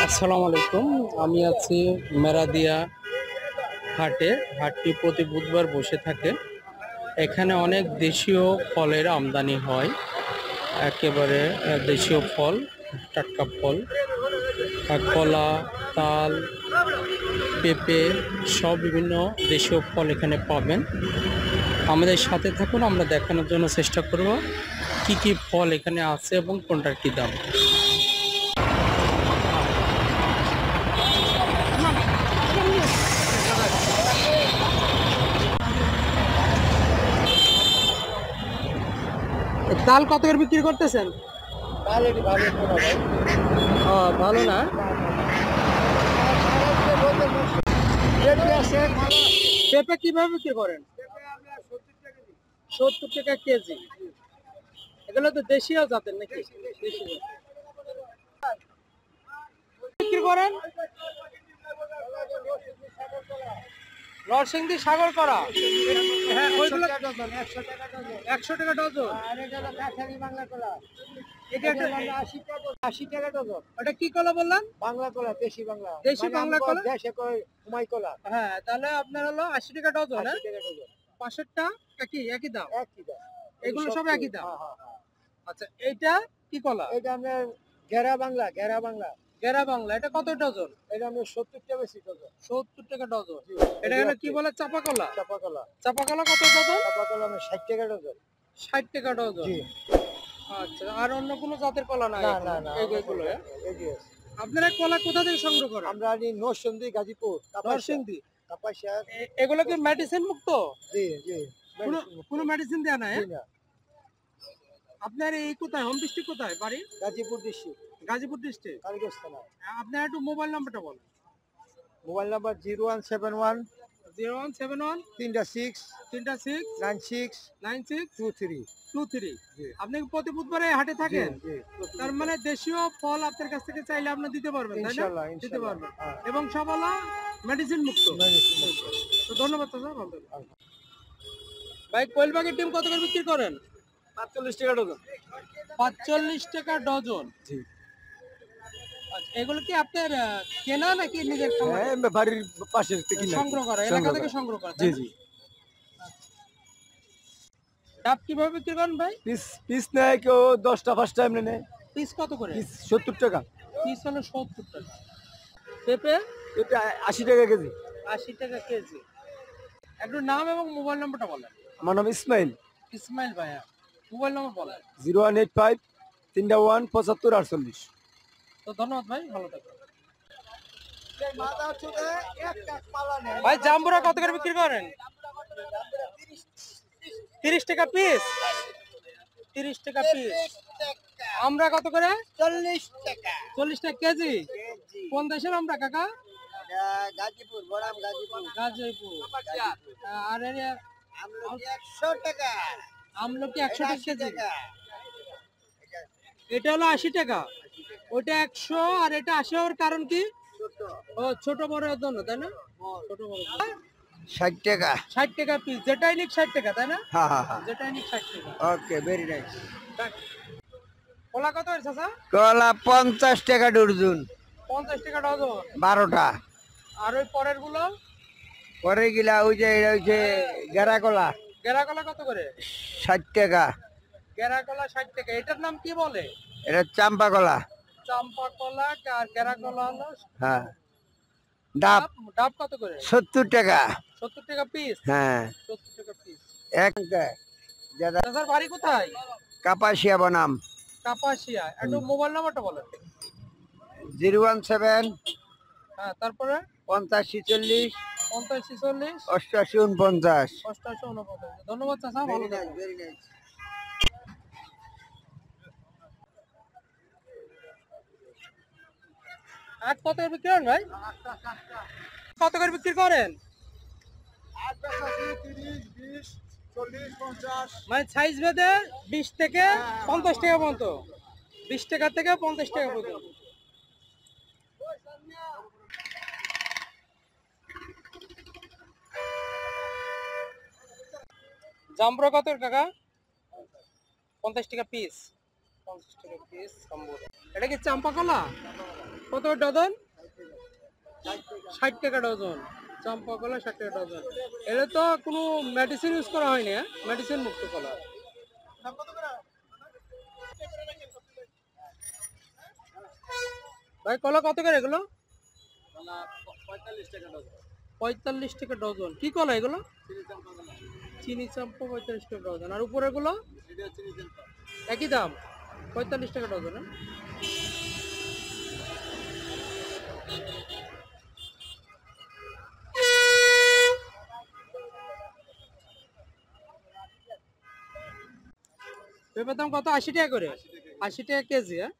আসসালামু আলাইকুম। আমি আছি মেরাদিয়া হাটে। হাটটি প্রতি বুধবার বসে থাকে। এখানে অনেক দেশীয় ফলের আমদানি হয়। একেবারে দেশীয় ফল, টাটকা ফল, কলা, তাল, পেঁপে, সব বিভিন্ন দেশীয় ফল এখানে পাবেন। আমাদের সাথে থাকুন, আমরা দেখানোর জন্য চেষ্টা করব কি কি ফল এখানে আছে এবং কোনটার কি দাম। তাল কত করে বিক্রি করতেছেন? ভালো না। পেঁপে কিভাবে বিক্রি করেন? 70 টাকা কেজি। এগুলো তো দেশীয় জাতের নাকি? বিক্রি করেন নরসিংদী সাগর করা। হ্যাঁ, ওইগুলো 100 টাকা ডজন। এটা 80 টাকা ডজন। ওটা কি কলা বললেন? বাংলা কলা, দেশি বাংলা। দেশি বাংলা কলা, দেশে কয় হুমাই কলা। হ্যাঁ, তাহলে আপনার হলো 80 টাকা ডজন। 80 টাকা ডজন। পাশেরটা একই দাম। একই দাম। এগুলো সব একই দাম। আচ্ছা, এইটা কি কলা? এটা আপনার ঘেরা বাংলা, ঘেরা বাংলা। ঘেরা বাংলা, এটা কত ডজন? এটা আমরা 70 টাকা বেশি ডজন। 70 টাকা ডজন। এটা হলো কি বলে? চাপা কলা। চাপা কলা। চাপা কলা কত ডজন? চাপা কলা আমরা 60 টাকা ডজন। 60 টাকা ডজন। জি। আচ্ছা, আর অন্য কোনো জাতের কলা নাই? না না, এইগুলো। আপনারা কলা কোথা থেকে সংগ্রহ করেন? আমরা নরসিংদী, গাজীপুর, নরসিংদী, কাপাসিয়া। এগুলো কি মেডিসিন মুক্ত? জি জি। কোনো মেডিসিন দেয়া নাই? না। আপনার এই কোথায় হোম ডিস্ট্রিক্ট, কোথায় বাড়ি? গাজীপুর ডিস্ট্রিক্ট। গাজীপুর ডিস্ট্রিক্ট, কালীগঞ্জ থানা। আপনার একটু মোবাইল নাম্বারটা বলেন। মোবাইল নাম্বার 0171 36 96 আপনি প্রতি বুধবারে হাটে থাকেন? তার মানে দেশীয় ফল আপনার কাছ থেকে চাইলে আপনি দিতে পারবেন, তাই না? দিতে পারবেন, এবং সব হলো মেডিসিন মুক্ত। তো ধন্যবাদ স্যার। ভাই, কোয়েল পাখির ডিম কত করে বিক্রি করেন? 45 টাকা ডজন। 45 টাকা ডজন। জি। আচ্ছা, এগুলো কি আপনার কেনা নাকি নিজের? হ্যাঁ, বাড়ির পাশে থেকে সংগ্রহ করা, এলাকা থেকে সংগ্রহ করা। জি জি। ডাব কিভাবে বিক্রি করেন ভাই? পিস নেয় কেউ 10টা 5টা এমনি নেয়। পিস কত করে? পিস 70 টাকা। পিস হলো 70 টাকা। পেঁপে? পেঁপে 80 টাকা কেজি। 80 টাকা কেজি। একটু নাম এবং মোবাইল নাম্বারটা বলেন। আমার নাম ইসমাইল। ইসমাইল ভাইয়া, মোবাইল নাম্বার বলেন। 0185 301 75 48। তো ধন্যবাদ ভাই, ভালো থাকবেন। ভাই, জাম্বুরা কত করে বিক্রি করেন? 30 টাকা পিস। 30 টাকা পিস। আমরা কত করে? 40 টাকা। 40 টাকা কেজি। কোন দেশের আমরা কাকা? গাজীপুর, বড়াম গাজীপুর। গাজীপুর। আর আমলকি 100 টাকা। আমলকি 100 টাকা কেজি। এটা হলো 80 টাকা। ওটা 100 আর এটা 80 হওয়ার কারণ কি? ও, ছোট বড় জন্য, তাই না? ছোট বড় 60 টাকা। 60 টাকা পিস। যেটাই নিক 60 টাকা, তাই না? হ্যাঁ হ্যাঁ হ্যাঁ, যেটাই নিক 60 টাকা। ওকে, ভেরি নাইস। কলা কত আছে স্যার? কলা 50 টাকা ডজন। 50 টাকা ডজন। 12টা। আর ওই পরের গুলো? পরের গুলা ওই যে এটা হচ্ছে গেরা কলা। গেরা কলা কত করে? 60 টাকা। গেরা কলা 60 টাকা। এটার নাম কি বলে? এটা চাম্পা কলা। চাম্পা কলা। আর গেরা কলা হলো? হ্যাঁ। ডাব। ডাব কত করে? 70 টাকা। 70 টাকা পিস? হ্যাঁ, 70 টাকা পিস। স্যার, বাড়ি কোথায়? কাপাসিয়া বনাম। কাপাসিয়া। একটু মোবাইল নাম্বারটা বলেন। 017। হ্যাঁ, তারপরে 50 46 50 46 88 49 88 49। ধন্যবাদ চাচা, ভালো থাকবেন। আজ কত করে বিক্রি করেন ভাই? কত করে বিক্রি করেন? 30 20 40 50। মানে সাইজ ভেদে 20 থেকে 50 টাকা পর্যন্ত। 20 টাকা থেকে 50 টাকা পর্যন্ত। জাম্বুরা কত কাকা? 50 টাকা পিস। 50 টাকা পিস জাম্বুরা। এটা কি চাম্পা কলা? কত ডজন? 60 টাকা ডজন। চম্পা কলা 60 টাকা ডজন। এটা তো কোনো মেডিসিন ইউজ করা হয়নি, হ্যাঁ? মেডিসিন মুক্ত কলা। ভাই কলা কত করে এগুলো? 45 টাকা ডজন। কি কলা এগুলো? চিনি চাম্পা 45 টাকা ডজন। আর উপরে গুলো একই দাম, 45 টাকা ডজন। হ্যাঁ? পেঁপের দাম কত? 80 টাকা করে। 80 টাকা কেজি। হ্যাঁ,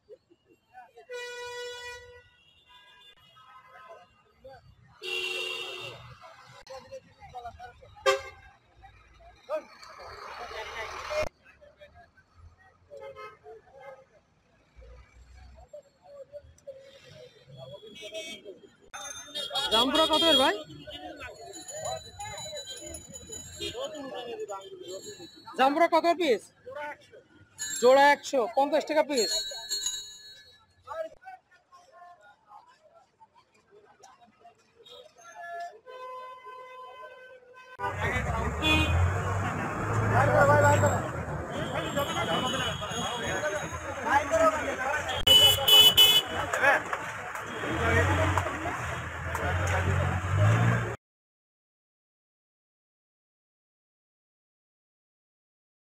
জামপুরা কত এর ভাই? জামপুরা কত পিস? জোড়া 100, 50 টাকা পিস।